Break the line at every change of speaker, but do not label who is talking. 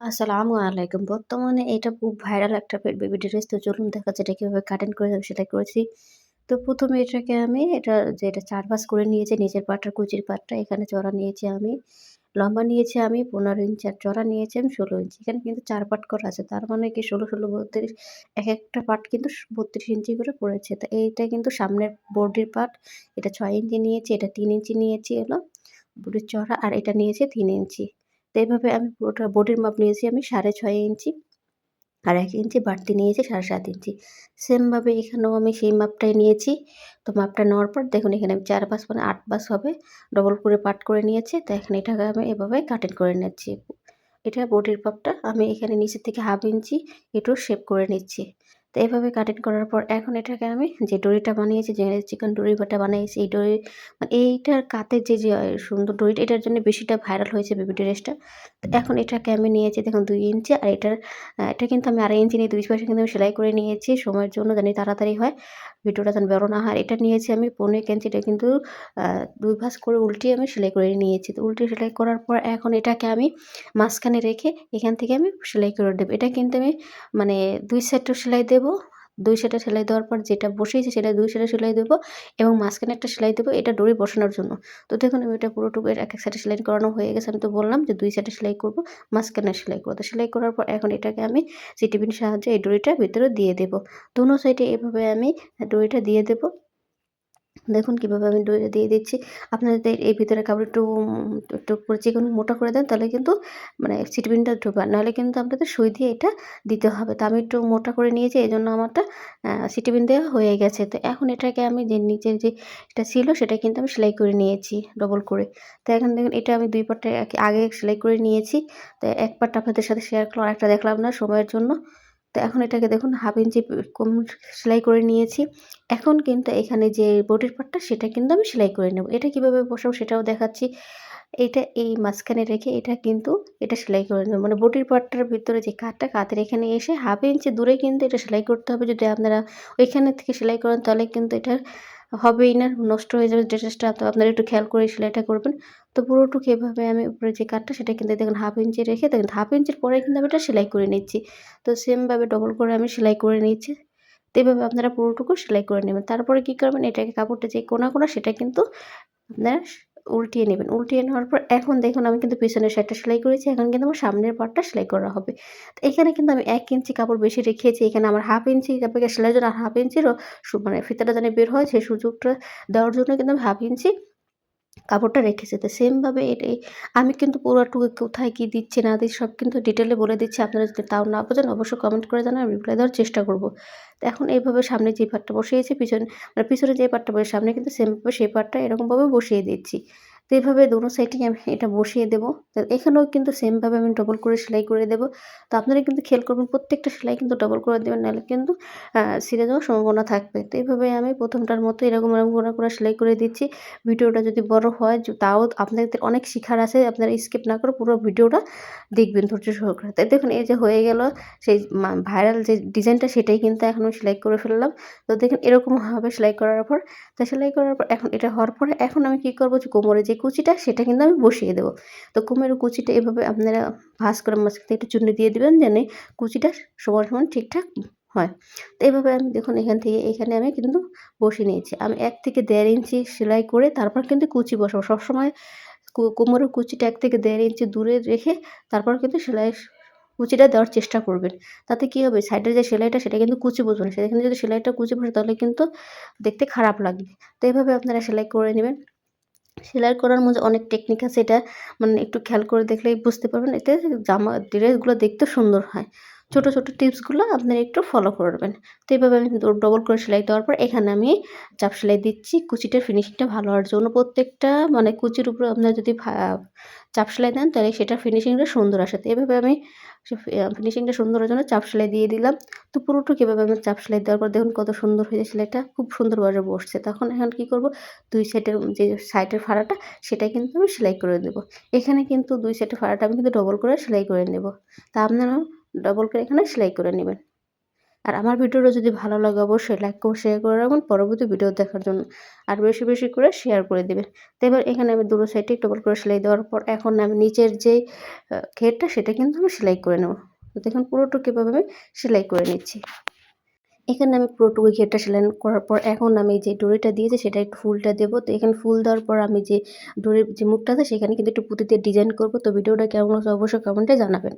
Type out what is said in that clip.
আসসালামু আলাইকুম। বর্তমানে এটা খুব ভাইরাল একটা বেবি ড্রেস। তো চলুন দেখা যাক এটা কিভাবে কাটিং করে আমি সেলাই করেছি। তো ১ম এ এটাকে আমি এটা ৪ ভাঁজ করে নিয়েছি নিচের পাটটা, কুচির পাটটা। এখানে চড়া নিয়েছি আমি। লম্বা নিয়েছি আমি ১৫ ইঞ্চি আর চড়া নিয়েছি আমি ১৬ ইঞ্চি। এখানে কিন্তু ৪ পাট করা আছে। তার মানে কি ১৬, ১৬, ৩২ একেকটা পাট কিন্তু ৩২ ইঞ্চি করে পড়েছে। তো এইটা কিন্তু সামনের বডির পাট। এটা ৬ ইঞ্চি নিয়েছি, এটা ৩ ইঞ্চি নিয়েছি হলো বডির চড়া আর এটা নিয়েছি ৩ ইঞ্চি। তো এভাবে আমি পুরোটা বডির মাপ নিয়েছি আমি ৬.৫ ইঞ্চি। আর ১ ইঞ্চি বাড়তি নিয়েছি ৭.৫ ইঞ্চি। সেম ভাবে এখানেও আমি সেই মাপটাই নিয়েছি। তো মাপটা নেওয়ার পর দেখুন এখানে আমি ৪ ভাঁজ মানে ৮ ভাঁজ হবে। ডবল করে পাট করে নিয়েছি। তো এখন এটাকে আমি এভাবে কাটিং করে নিচ্ছি। এটা বডির পার্টটা আমি এখানে নিচের থেকে 1/2 ইঞ্চি একটু শেপ করে নিচ্ছি। তো এভাবে কাটিং করার পর এখন এটাকে আমি যে ডরিটা বানিয়েছি, যে চিকন ডরি বাটা বানিয়েছি, এই ডরি মানে এইটার কাতের যে সুন্দর ডরিটা এটার জন্য বেশিটা ভাইরাল হয়েছে বেবি ড্রেসটা। তো এখন এটাকে আমি নিয়েছি দেখুন ২ ইঞ্চি আর এটা কিন্তু আমি ২.৫ ইঞ্চি নিয়ে ২ পাশে কিন্তু আমি সেলাই করে নিয়েছি সময়ের জন্য জানি তাড়াতাড়ি হয়। ভিডিওটা যেন বড় না হয়। এটা নিয়েছি আমি ১৫ ইঞ্চি এটা কিন্তু ২ ভাঁজ করে উল্টিয়ে আমি সেলাই করে নিয়েছি। তো উল্টে সেলাই করার পর এখন এটাকে আমি মাঝখানে রেখে এখান থেকে আমি সেলাই করে দেব। এটা কিন্তু আমি মানে ২ সাইডটা সেলাই দেব। ২ সাইডে সেলাই দেওয়ার পর যেটা বসিয়েছি সেটা ২ সাইডে সেলাই দেব এবং মাঝখানে একটা সেলাই দেব এটা ডরি বসানোর জন্য। তো দেখুন আমি এটা পুরোটুকু একেক সাইডে সেলাই করানো হয়ে গেছে। আমি তো বললাম যে ২ সাইডে সেলাই করব, মাঝখানে সেলাই করব। তো সেলাই করার পর এখন এটাকে আমি সিটিপিনের সাহায্যে এই ডরিটা ভিতরে দিয়ে দেব। দোনো সাইডে এভাবে আমি ডরিটা দিয়ে দেব। দেখুন কিভাবে আমি দইটা দিয়ে দিচ্ছি। আপনারা যদি এই ভিতরে কাপড় একটু করে চিকন মোটা করে দেন তাহলে কিন্তু মানে সিটিপিনটা ঢোকে। নাহলে কিন্তু আপনাদের সুই দিয়ে এটা দিতে হবে। তো আমি একটু মোটা করে নিয়েছি এজন্য আমারটা সিটিপিন দেওয়া হয়ে গেছে। তো এখন এটাকে আমি যে নিচের যে এটা ছিল সেটা কিন্তু আমি সেলাই করে নিয়েছি ডবল করে। তো এখন দেখুন এটা আমি ২ পাটটা আগে সেলাই করে নিয়েছি। তো এক পাট আপনাদের সাথে শেয়ার করলাম, আরেকটা দেখলাম না সময়ের জন্য। তো এখন এটাকে দেখুন 1/2 ইঞ্চি কম সেলাই করে নিয়েছি। এখন কিন্তু এখানে যে বডির পার্টটা সেটা কিন্তু আমি সেলাই করে নেব। এটা কিভাবে বসাবো সেটাও দেখাচ্ছি। এইটা এই মাঝখানে রেখে এটা সেলাই করে নেব। মানে বডির পার্টটার ভিতরে যে কাতটা, কাতের এখানে এসে 1/2 ইঞ্চি দূরে কিন্তু এটা সেলাই করতে হবে। যদি আপনারা ওইখানে থেকে সেলাই করেন তাহলে কিন্তু এটা হবেই না, নষ্ট হয়ে যাবে ড্রেসটা। তো আপনারা একটু খেয়াল করে সেলাইটা করবেন। তো পুরোটুকু এভাবে আমি উপরে যে কাটটা সেটা কিন্তু দেখুন 1/2 ইঞ্চি রেখে দেখুন 1/2 ইঞ্চির পরে কিন্তু আমি এটা সেলাই করে নিচ্ছি। তো সেম ভাবে ডবল করে আমি সেলাই করে নিচ্ছি। তো এভাবে আপনারা পুরোটুকু সেলাই করে নেবেন। তারপরে কি করবেন এটাকে কাপড়টা যে কোনা সেটা কিন্তু আপনারা উল্টিয়ে নেবেন। উল্টিয়ে নেওয়ার পর এখন দেখুন আমি কিন্তু পিছনের সাইডটা সেলাই করেছি। এখন কিন্তু আমার সামনের পার্টটা সেলাই করা হবে। তো এখানে কিন্তু আমি ১ ইঞ্চি কাপড় বেশি রেখেছি। এখানে আমার 1/2 ইঞ্চি কাপড়ে সেলাইয়ের জন্য 1/2 ইঞ্চিরও মানে ফিতাটা যেন বের হয় সেই সুযোগটা দেওয়ার জন্য কিন্তু আমি 1/2 ইঞ্চি কাপড়টা রেখেছি। তো সেম ভাবে আমি কিন্তু পুরাটুকু কোথায় কি দিচ্ছি না দিচ্ছি সব কিন্তু ডিটেইলে বলে দিচ্ছি। আপনারা যদি তাও না বোঝেন অবশ্যই কমেন্ট করে জানান, আমি রিপ্লাই দেওয়ার চেষ্টা করব। তো এখন এইভাবে সামনে যে পার্টটা বসিয়েছি পিছনে যে পার্টটা সামনে কিন্তু সেম ভাবে সেই পার্টটা এরকমভাবে বসিয়ে দিচ্ছি। তো এভাবে দোনো সাইডেই আমি এটা বসিয়ে দেব। তো এখানেও কিন্তু সেম ভাবে আমি ডবল করে সেলাই করে দেব। তো আপনারা কিন্তু খেয়াল করবেন প্রত্যেকটা সেলাই কিন্তু ডবল করে দিবেন নাহলে কিন্তু ছিঁড়ে যাওয়ার সম্ভাবনা থাকবে। তো এভাবে আমি ১ম টার মতো এরকম করে সেলাই করে দিচ্ছি। ভিডিওটা যদি বড় হয় তাও আপনাদের অনেক শিখার আছে। আপনারা স্কিপ না করে পুরো ভিডিওটা দেখবেন ধৈর্য সহকারে। তো দেখুন এই যে হয়ে গেল সেই ভাইরাল যে ডিজাইনটা সেটাই কিন্তু এখন আমি সেলাই করে ফেললাম। তো দেখুন এরকম হবে সেলাই করার পর। তো সেলাই করার পর এখন এটা হওয়ার পরে এখন আমি কি করব যে কোমরে যে কুচিটা সেটা কিন্তু আমি বসিয়ে দেব। তো কোমরের কুচিটা এভাবে আপনারা ভাঁজ করে মাঝখান থেকে একটু চুন্ডি দিয়ে দিবেন যেন কুচিটা সমান ঠিকঠাক হয়। তো এভাবে আমি দেখুন এখানে আমি কিন্তু বসিয়ে নিয়েছি। আমি ১ থেকে ১.৫ ইঞ্চি সেলাই করে তারপর কিন্তু কুচি বসাবো। সবসময় কোমরের কুচিটা ১ থেকে ১.৫ ইঞ্চি দূরে রেখে তারপর কিন্তু কুচিটা দেওয়ার চেষ্টা করবেন। তাতে কি হবে সাইডের যে সেলাইটা সেটা কিন্তু কুচি বসবে না। সেখানে যদি সেলাইটা কুচি বসে তাহলে কিন্তু দেখতে খারাপ লাগবে। তো এভাবে আপনারা সেলাই করে নিবেন। সেলাই করার মধ্যে অনেক টেকনিক আছে এটা মানে একটু খেয়াল করে দেখলেই বুঝতে পারবেন। এতে ড্রেসগুলো দেখতে সুন্দর হয়। ছোট টিপসগুলো আপনারা একটু ফলো করবেন। তো এভাবে আমি ডবল করে সেলাই দেওয়ার পর এখানে আমি চাপ সেলাই দিচ্ছি কুচিটার ফিনিশিংটা ভালো হওয়ার জন্য। প্রত্যেকটা মানে কুচির উপরে আপনারা যদি চাপ সেলাই দেন তাহলে সেটার ফিনিশিংটা সুন্দর আসে। তো এভাবে আমি ফিনিশিংটা সুন্দর হওয়ার জন্য চাপ সেলাই দিয়ে দিলাম। তো পুরোটুকু এভাবে আমি চাপ সেলাই দেওয়ার পর দেখুন কত সুন্দর হয়েছে সেলাইটা। খুব সুন্দরভাবে বসছে। তখন এখন কি করব ২ সাইডের যে সাইডের ফাড়াটা সেটা কিন্তু আমি সেলাই করে দেব। এখানে কিন্তু ২ সাইডের ফাড়াটা আমি কিন্তু ডবল করে সেলাই করে নেব। তা আপনারাও ডবল করে এখানে সেলাই করে নিবেন। আর আমার ভিডিওটা যদি ভালো লাগে অবশ্যই লাইক ও শেয়ার করে রাখবেন পরবর্তী ভিডিও দেখার জন্য। আর বেশি, বেশি করে শেয়ার করে দিবেন। তো এবার এখানে আমি দুটো সাইডে একটু করে সেলাই দেওয়ার পর এখন আমি নিচের যেই ঘেরটা সেটা কিন্তু আমি সেলাই করে নেব। তো দেখুন পুরোটুকু এভাবে আমি সেলাই করে নিচ্ছি। এখানে আমি পুরোটুকু ঘেরটা সেলাই করার পর এখন আমি যে ডরিটা দিয়েছি সেটা একটু ফুলটা দেবো। তো এখানে ফুল দেওয়ার পর আমি যে ডরির যে মুখটা আছে সেখানে কিন্তু একটু পুঁতি দিয়ে ডিজাইন করব। তো ভিডিওটা কেমন হচ্ছে অবশ্যই কমেন্টে জানাবেন।